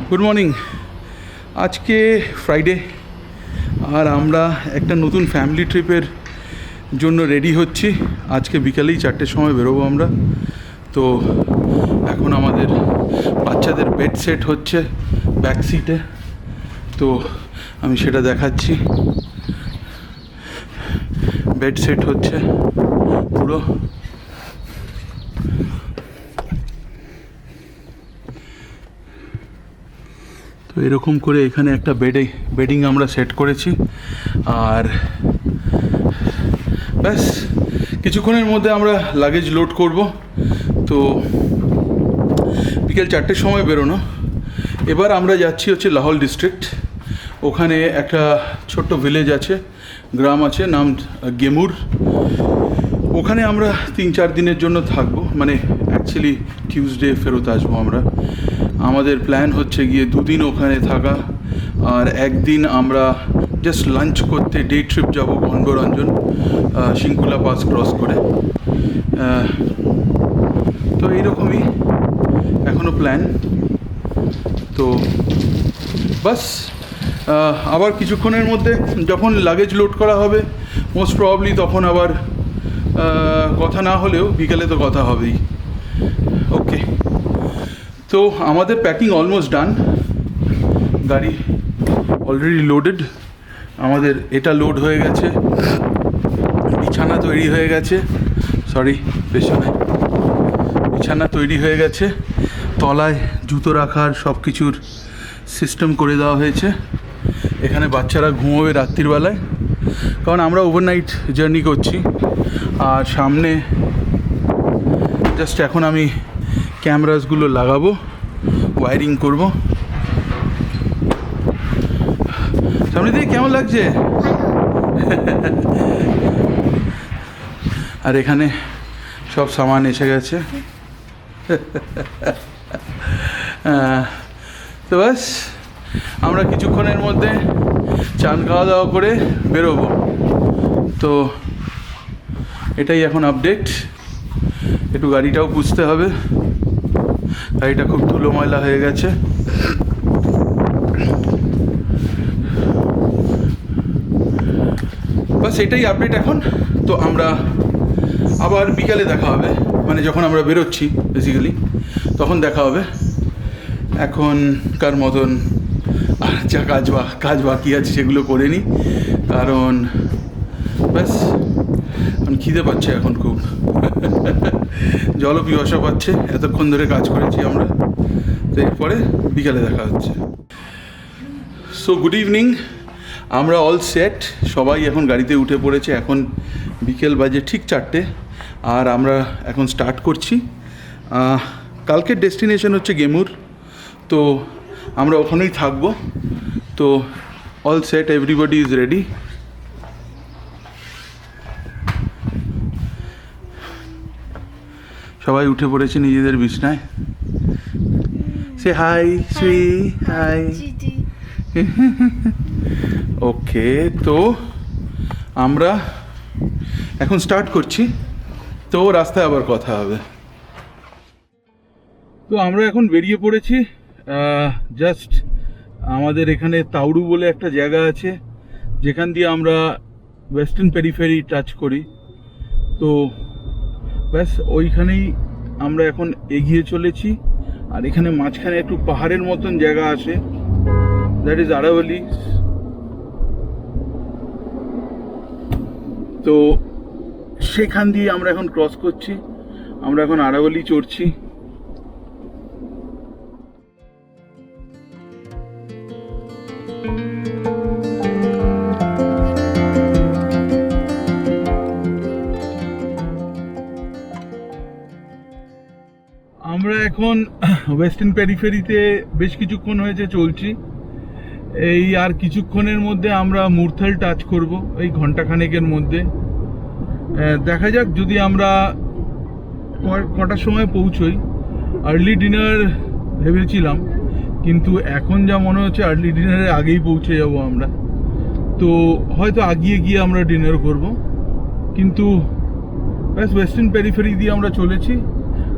Good morning. আজকে Friday আর আমরা একটা নতুন ফ্যামিলি ট্রিপের জন্য রেডি হচ্ছি। আজকে বিকালেই 4টের সময় বেরোবো আমরা। তো এখন আমাদের বাচ্চাদের বেড সেট হচ্ছে ব্যাক সিটে, তো আমি সেটা দেখাচ্ছি। বেড সেট হচ্ছে পুরো। তো এরকম করে এখানে একটা বেডিং আমরা সেট করেছি। আর ব্যাস কিছুক্ষণের মধ্যে আমরা লাগেজ লোড করব। তো বিকেল 4টের সময় বেরোনো। এবার আমরা যাচ্ছি হচ্ছে লাহোল ডিস্ট্রিক্ট। ওখানে একটা ছোট্ট ভিলেজ আছে, গ্রাম আছে, নাম গেমুর। ওখানে আমরা 3-4 দিনের জন্য থাকবো, মানে অ্যাকচুয়ালি টিউসডে ফেরত আসবো আমরা। আমাদের প্ল্যান হচ্ছে গিয়ে 2 দিন ওখানে থাকা, আর একদিন আমরা জাস্ট লাঞ্চ করতে ডে ট্রিপ যাব গণগরঞ্জন, শিঙ্কুলা পাস ক্রস করে। তো এইরকমই এখনও প্ল্যান। তো বাস আবার কিছুক্ষণের মধ্যে যখন লাগেজ লোড করা হবে মোস্ট প্রবাবলি তখন আবার কথা না হলেও বিকালে তো কথা হবেই। ওকে, তো আমাদের প্যাকিং অলমোস্ট ডান। গাড়ি অলরেডি লোডেড। আমাদের এটা লোড হয়ে গেছে, বিছানা তৈরি হয়ে গেছে, বিছানা তৈরি হয়ে গেছে, তলায় জুতো রাখার সব কিছুর সিস্টেম করে দেওয়া হয়েছে। এখানে বাচ্চারা ঘুমোবে রাত্রিবেলায়, কারণ আমরা ওভারনাইট জার্নি করছি। আর সামনে জাস্ট এখন আমি ক্যামেরাসগুলো লাগাবো, ওয়্যারিং করব। সামনে দিয়ে কেমন লাগছে? আর এখানে সব সামান এসে গেছে। তো বাস আমরা কিছুক্ষণের মধ্যে চান খাওয়া দাওয়া করে বেরোবো। তো এটাই এখন আপডেট। একটু গাড়িটাও পুছতে হবে, গাড়িটা খুব ধুলো ময়লা হয়ে গেছে। বাস এটাই আপডেট এখন। তো আমরা আবার বিকালে দেখা হবে, মানে যখন আমরা বেরোচ্ছি বেসিক্যালি তখন দেখা হবে। এখনকার মতন আর যা কাজ বাকি আছে সেগুলো করে নিই, কারণ ব্যাস খিদে পাচ্ছে এখন খুব। জলও পিপাসা পাচ্ছে, এতক্ষণ ধরে কাজ করেছি আমরা। তো এরপরে বিকালে দেখা হচ্ছে। সো গুড ইভিনিং, আমরা অল সেট, সবাই এখন গাড়িতে উঠে পড়েছে। এখন বিকেল বাজে ঠিক 4টে, আর আমরা এখন স্টার্ট করছি। কালকের ডেস্টিনেশন হচ্ছে গেমুর, তো আমরা ওখানেই থাকবো। তো all set, everybody is ready. সবাই উঠে পড়েছে নিজেদের বিছনায়। সে হাই শ্রী, হাই। ওকে, তো আমরা এখন স্টার্ট করছি। তো রাস্তায় আবার কথা হবে। তো আমরা এখন বেরিয়ে পড়েছি। জাস্ট আমাদের এখানে তাওড়ু বলে একটা জায়গা আছে, যেখান দিয়ে আমরা ওয়েস্টার্ন পেরিফেরি টাচ করি। তো ব্যাস ওইখানেই আমরা এখন এগিয়ে চলেছি। আর এখানে মাঝখানে একটু পাহাড়ের মতন জায়গা আছে, দ্যাট ইজ আরাভালি। তো সেখান দিয়ে আমরা এখন ক্রস করছি। আমরা এখন আরাভালি চড়ছি। আমরা এখন ওয়েস্টার্ন পেরিফেরিতে বেশ কিছুক্ষণ হয়েছে চলছি। এই আর কিছুক্ষণের মধ্যে আমরা মুরথাল টাচ করব, এই ঘন্টাখানেকের মধ্যে। দেখা যাক যদি আমরা কটার সময় পৌঁছই। আর্লি ডিনার ভেবেছিলাম, কিন্তু এখন যা মনে হচ্ছে আর্লি ডিনারের আগেই পৌঁছে যাব আমরা। তো হয়তো আগিয়ে গিয়ে আমরা ডিনার করব, কিন্তু ব্যাস ওয়েস্টার্ন পেরিফেরি দিয়ে আমরা চলেছি।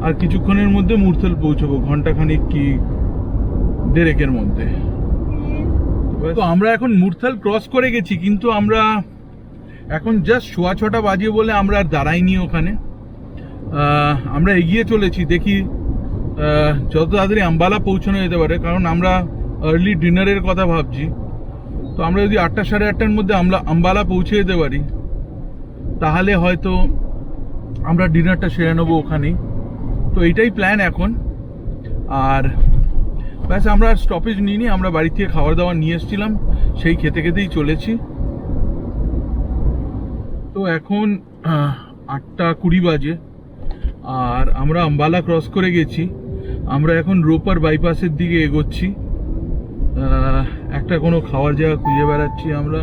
আর কিছুক্ষণের মধ্যে মুরথাল পৌঁছবো, ঘন্টাখানিক কি 1:30 মধ্যে। তো আমরা এখন মুরথাল ক্রস করে গেছি, কিন্তু আমরা এখন জাস্ট 6:15 বাজে বলে আমরা আর দাঁড়াইনি ওখানে। আমরা এগিয়ে চলেছি, দেখি যত তাড়াতাড়ি আম্বালা পৌঁছানো যেতে পারে, কারণ আমরা আর্লি ডিনারের কথা ভাবছি। তো আমরা যদি 8টা সাড়ে 8টার মধ্যে আম্বালা পৌঁছে যেতে পারি, তাহলে হয়তো আমরা ডিনারটা সেরে নেবো ওখানেই। তো এইটাই প্ল্যান এখন। আর ব্যাস, আমরা আর স্টপেজ নিইনি, আমরা বাড়ি থেকে খাবার দাবার নিয়ে এসেছিলাম, সেই খেতে খেতেই চলেছি। তো এখন 8:20 বাজে, আর আমরা আম্বালা ক্রস করে গেছি। আমরা এখন রোপার বাইপাসের দিকে এগোচ্ছি। একটা কোনো খাওয়ার জায়গা খুঁজে বেড়াচ্ছি আমরা,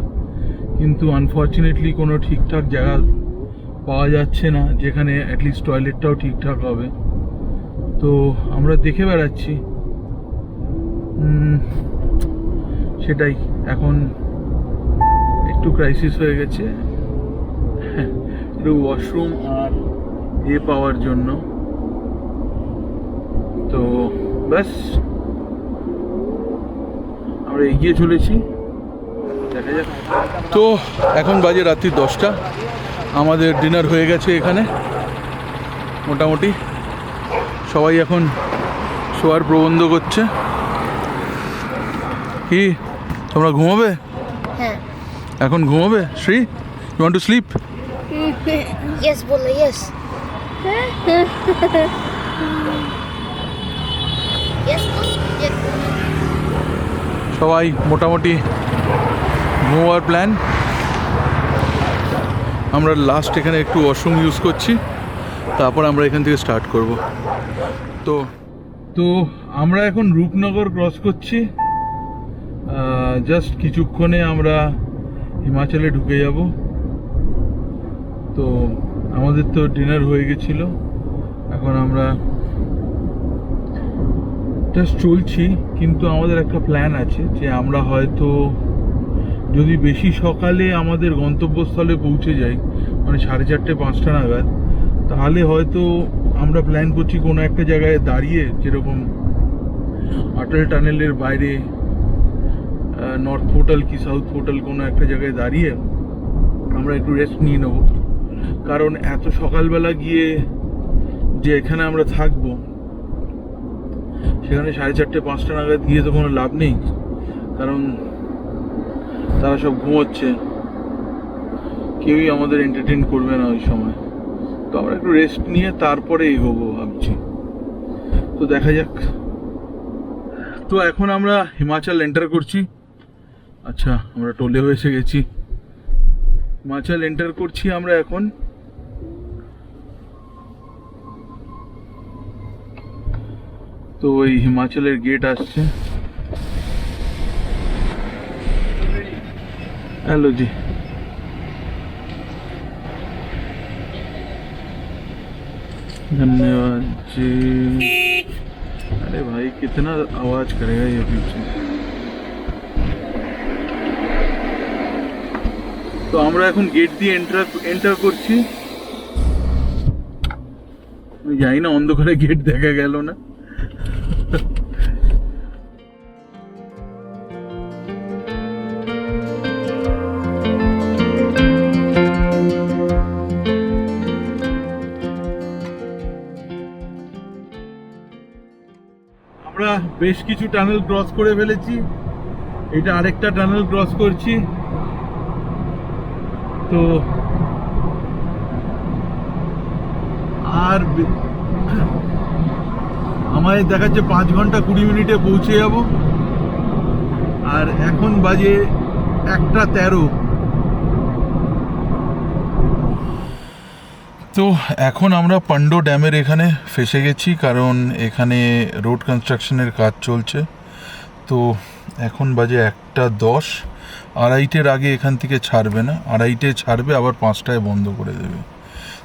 কিন্তু আনফর্চুনেটলি কোনো ঠিকঠাক জায়গা পাওয়া যাচ্ছে না, যেখানে অ্যাটলিস্ট টয়লেটটাও ঠিকঠাক হবে। তো আমরা দেখে বেড়াচ্ছি, সেটাই এখন একটু ক্রাইসিস হয়ে গেছে একটু ওয়াশরুম আর পাওয়ার জন্য। তো ব্যাস, আমরা এগিয়ে চলেছি, দেখা যাক। তো এখন বাজে রাত্রি 10টা, আমাদের ডিনার হয়ে গেছে এখানে মোটামুটি। সবাই এখন শোয়ার প্রবন্ধ করছে। কি তোমরা ঘুমাবে? হ্যাঁ। এখন ঘুমাবে? Shri, you want to sleep? Yes বলো, ইয়েস। সবাই মোটামুটি ঘুমাবার প্ল্যান। আমরা লাস্ট এখানে একটু ওয়াশরুম ইউজ করছি, তারপর আমরা এখান থেকে স্টার্ট করব। তো তো আমরা এখন রূপনগর ক্রস করছি। জাস্ট কিছুক্ষণে আমরা হিমাচলে ঢুকে যাব। তো আমাদের তো ডিনার হয়ে গেছিলো, এখন আমরা জাস্ট চলছি। কিন্তু আমাদের একটা প্ল্যান আছে যে আমরা হয়তো যদি বেশি সকালে আমাদের গন্তব্যস্থলে পৌঁছে যাই, মানে 4:30 5টা নাগাদ, তাহলে হয়তো আমরা প্ল্যান করছি কোনো একটা জায়গায় দাঁড়িয়ে, যেরকম অটল টানেলের বাইরে নর্থ পোর্টাল কি সাউথ পোর্টাল, কোনো একটা জায়গায় দাঁড়িয়ে আমরা একটু রেস্ট নিয়ে নেব। কারণ এত সকালবেলা গিয়ে যে এখানে আমরা থাকবো, সেখানে 4:30 5টা নাগাদ গিয়ে তো কোনো লাভ নেই, কারণ তারা সব ঘুমোচ্ছে, কেউই আমাদের এন্টারটেইন করবে না ওই সময়। তো আমরা একটু রেস্ট নিয়ে তারপরে এগোবো ভাবছি। তো দেখা যাক। তো এখন আমরা হিমাচল এন্টার করছি। আচ্ছা, আমরা টোলে এসে গেছি, হিমাচল এন্টার করছি আমরা এখন। তো এই হিমাচলের গেট আসছে। हेलो जी, धन्यवाद जी। अरे भाई, कितना आवाज करेगा ये पीछे। তো আমরা এখন গেট দিয়ে এন্টার করছি। আমি জানি না অন্ধকারে গেট দেখা গেল না। আমরা বেশ কিছু টানেল ক্রস করে ফেলেছি, এটা আরেকটা টানেল ক্রস করছি। তো আর আমায় দেখাচ্ছে 5 ঘন্টা 20 মিনিটে পৌঁছে যাব, আর এখন বাজে 1:13। তো এখন আমরা পান্ডো ড্যামের এখানে ফেসে গেছি, কারণ এখানে রোড কনস্ট্রাকশনের কাজ চলছে। তো এখন বাজে 1:10, 2:30-এর আগে এখান থেকে ছাড়বে না, 2:30-এ ছাড়বে, আবার 5টায় বন্ধ করে দেবে।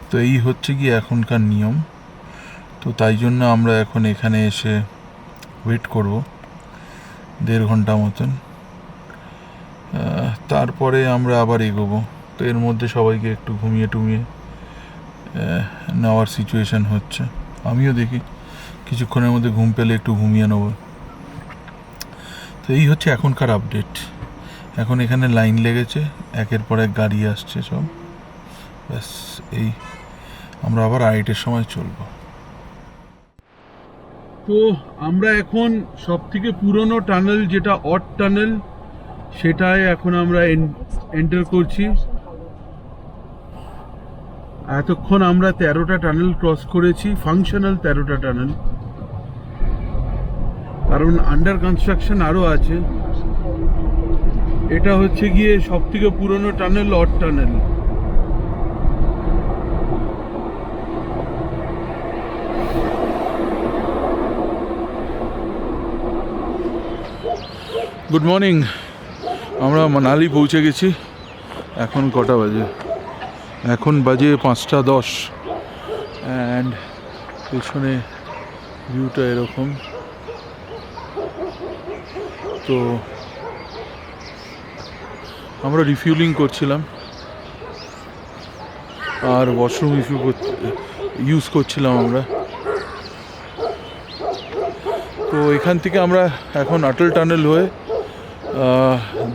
তো এই হচ্ছে কি এখনকার নিয়ম। তো তাই জন্য আমরা এখন এখানে এসে ওয়েট করব 1.5 ঘন্টা মতন, তারপরে আমরা আবার এগোবো। তো এর মধ্যে সবাইকে একটু ঘুমিয়ে টুমিয়ে নেওয়ার সিচুয়েশান হচ্ছে। আমিও দেখি কিছুক্ষণের মধ্যে ঘুম পেলে একটু ঘুমিয়ে নেব। তো এই হচ্ছে এখনকার আপডেট। এখন এখানে লাইন লেগেছে, একের পর এক গাড়ি আসছে সব, ব্যাস এই আমরা আবার 8-এর সময় চলবো। তো আমরা এখন সব থেকে পুরনো টানেল, যেটা অট টানেল, সেটায় এখন আমরা এন্টার করছি। এতক্ষণ আমরা 13টা টানেল ক্রস করেছি, ফাংশনাল 13টা টানেল, কারণ আন্ডার কনস্ট্রাকশন আরো আছে। এটা হচ্ছে গিয়ে সব থেকে পুরনো টানেল, অট টানেল। গুড মর্নিং, আমরা মানালি পৌঁছে গেছি। এখন কটা বাজে? এখন বাজে 5:10 অ্যান্ড পেছনে ভিউটা এরকম। তো আমরা রিফিউলিং করছিলাম আর ওয়াশরুম ইউজ করছিলাম আমরা। তো এখান থেকে আমরা এখন অটল টানেল হয়ে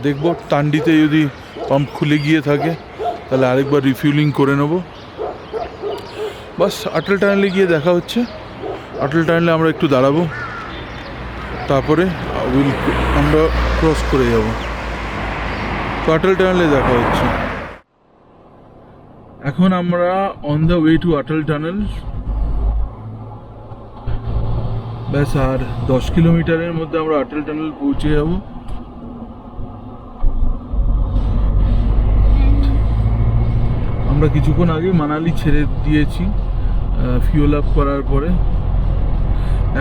দেখব টান্ডিতে যদি পাম্প খুলে গিয়ে থাকে তাহলে আরেকবার রিফিউলিং করে নেব। বাস অটল টানেলে গিয়ে দেখা হচ্ছে। অটল টানেলে আমরা একটু দাঁড়াবো, তারপরে আমরা ক্রস করে যাব। তো অটল টানেলে দেখা হচ্ছে। এখন আমরা on the way to Atal tunnel. ব্যাস আর 10 কিলোমিটারের মধ্যে আমরা অটল টানেল পৌঁছে যাব। আমরা কিছুক্ষণ আগে মানালি ছেড়ে দিয়েছি ফিউল আপ করার পরে।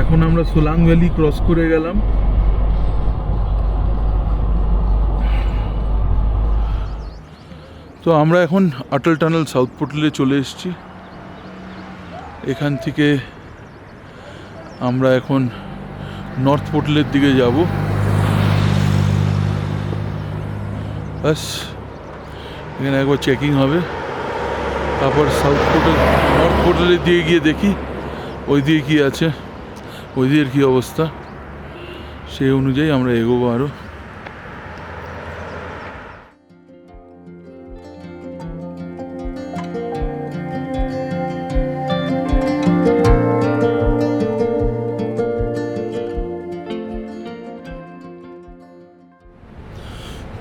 এখন আমরা সোলাং ভ্যালি ক্রস করে গেলাম। তো আমরা এখন অটল টানেল সাউথ পোর্টালে চলে এসেছি। এখান থেকে আমরা এখন নর্থ পোর্টালের দিকে যাব। ব্যাস এখানে একবার চেকিং হবে, তারপর সাউথ পোর্টাল নর্থ পোর্টালের দিকে গিয়ে দেখি ওই দিকে কী আছে, ওই দিকের কী অবস্থা, সেই অনুযায়ী আমরা এগোবো আরও।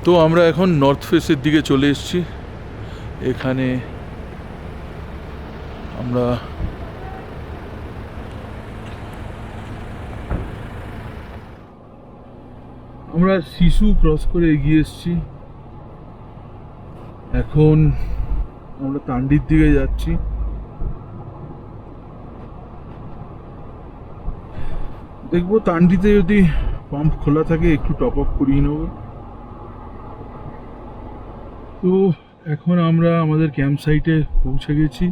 তো আমরা এখন নর্থ ফেসের দিকে চলে এসেছি। এখানে আমরা শিশু ক্রস করে এগিয়ে এসেছি। এখন আমরা তান্ডির দিকে যাচ্ছি। দেখবো তান্ডিতে যদি পাম্প খোলা থাকে একটু টপ আপ করিয়ে নেব। তো এখন আমরা আমাদের ক্যাম্প সাইটে পৌঁছে গেছি।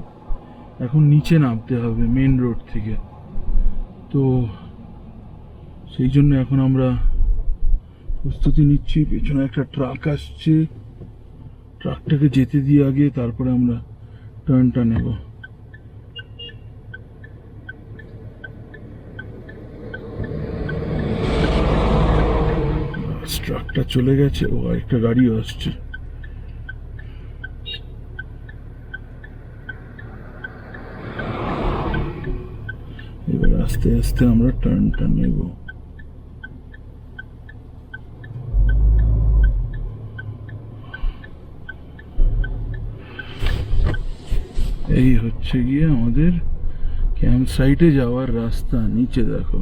এখন নিচে নামতে হবে মেন রোড থেকে। তো সেই জন্য এখন আমরা প্রস্তুতি নিচ্ছি। পেছনে একটা ট্রাক আসছে, ট্রাকটাকে যেতে দিয়ে আগে তারপরে আমরা টার্নটা নেব। ট্রাকটা চলে গেছে, ও একটা গাড়িও আসছে। এবার আস্তে আস্তে আমরা টার্নটা নেব। এই হচ্ছে গিয়ে আমাদের ক্যাম্প সাইটে যাওয়ার রাস্তা। নিচে দেখো।